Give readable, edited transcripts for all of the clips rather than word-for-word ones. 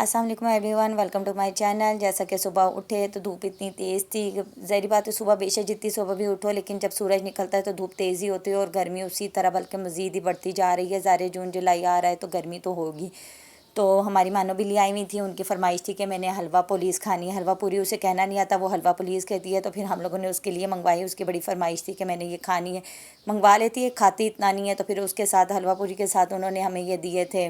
अस्सलाम वालेकुम everyone, welcome to my channel. जैसा कि सुबह उठे तो धूप इतनी तेज़ थी, ज़ाहिर बात है सुबह बेशक जितनी सुबह भी उठो लेकिन जब सूरज निकलता है तो धूप तेज़ ही होती है और गर्मी उसी तरह बल्कि मज़ीद ही बढ़ती जा रही है। ज़ाहिर जून जुलाई आ रहा है तो गर्मी तो होगी। तो हमारी मानो बिल्ली आई हुई थी, उनकी फरमाइश थी कि मैंने हलवा पुलिस खानी है। हलवा पूरी उसे कहना नहीं आता, वो हलवा पुलिस कहती है। तो फिर हम लोगों ने उसके लिए मंगवाई, उसकी बड़ी फरमाइश थी कि मैंने ये खानी है। मंगवा लेती है, खाती इतना नहीं है। तो फिर उसके साथ हलवा पूरी के साथ उन्होंने हमें ये दिए थे,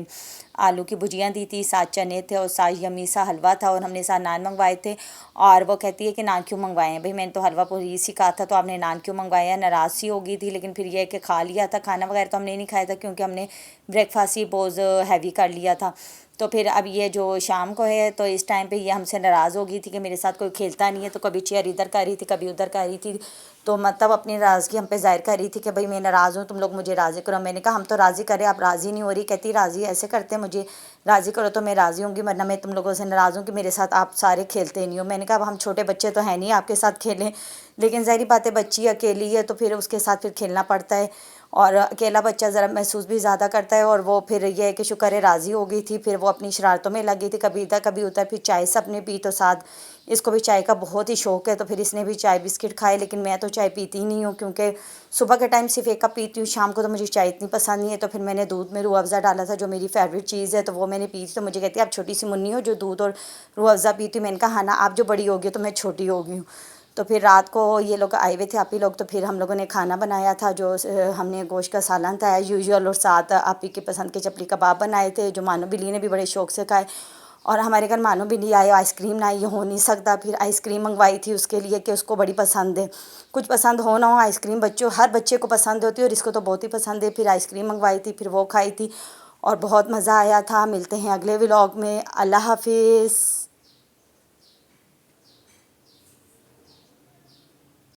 आलू की भुजियाँ दी थी, साथ चने थे और साथ यमी सा हलवा था और हमने साथ नान मंगवाए थे। और वो कहती है कि नान क्यों मंगवाए हैं भाई, मैंने तो हलवा पूरी इसी कहा था तो आपने नान क्यों मंगवाया है। नाराज़ सी हो गई थी, लेकिन फिर यह है कि खा लिया था। खाना वगैरह तो हमने नहीं खाया था क्योंकि हमने ब्रेकफास्ट ही बहुत हैवी कर लिया था। तो फिर अब ये जो शाम को है तो इस टाइम पे ये हमसे नाराज़ हो गई थी कि मेरे साथ कोई खेलता नहीं है। तो कभी चेयर इधर कर रही थी, कभी उधर कर रही थी। तो मतलब अपनी नाराज़गी हम पे ज़ाहिर कर रही थी कि भाई मैं नाराज़ हूँ, तुम लोग मुझे राज़ी करो। मैंने कहा हम तो राज़ी करें, आप राज़ी नहीं हो रही। कहती राज़ी ऐसे करते हैं, मुझे राज़ी करो तो मैं राज़ी होंगी, वरना मैं तुम लोगों से नाराज़ हूँ कि मेरे साथ आप सारे खेलते नहीं हो। मैंने कहा अब हम छोटे बच्चे तो हैं नहीं आपके साथ खेलें, लेकिन ज़ाहिर बात है बच्ची अकेली है तो फिर उसके साथ फिर खेलना पड़ता है। और अकेला बच्चा ज़रा महसूस भी ज़्यादा करता है। और वो फिर ये है कि शुक्र है राज़ी हो गई थी। फिर वो अपनी शरारतों में लगी थी, कभी इधर कभी उधर। फिर चाय सबने पी तो साथ इसको भी चाय का बहुत ही शौक़ है तो फिर इसने भी चाय बिस्किट खाए। लेकिन मैं तो चाय पीती ही नहीं हूँ क्योंकि सुबह के टाइम सिर्फ एक कप पीती हूँ, शाम को तो मुझे चाय इतनी पसंद नहीं है। तो फिर मैंने दूध में रूह अफ़ज़ा डाला था, जो मेरी फेवरेट चीज़ है, तो वो मैंने पी थी। तो मुझे कहती है आप छोटी सी मुन्नी हो जो दूध और रूह अफ़ज़ा पीती हूँ। मैंने कहा हाँ ना, आप जो बड़ी होगी तो मैं छोटी हो गई हूँ। तो फिर रात को ये लोग आए हुए थे, आप ही लोग। तो फिर हम लोगों ने खाना बनाया था, जो हमने गोश्त का सालन था यूजुअल, और साथ आप ही के पसंद के चपली कबाब बनाए थे जो मानो बिल्ली ने भी बड़े शौक़ से खाए। और हमारे घर मानो बिल्ली आए, आइसक्रीम ना, ये हो नहीं सकता। फिर आइसक्रीम मंगवाई थी उसके लिए कि उसको बड़ी पसंद है। कुछ पसंद हो ना हो, आइसक्रीम बच्चों हर बच्चे को पसंद होती है और इसको तो बहुत ही पसंद है। फिर आइसक्रीम मंगवाई थी, फिर वो खाई थी और बहुत मज़ा आया था। मिलते हैं अगले व्लॉग में। अल्लाह हाफिज़।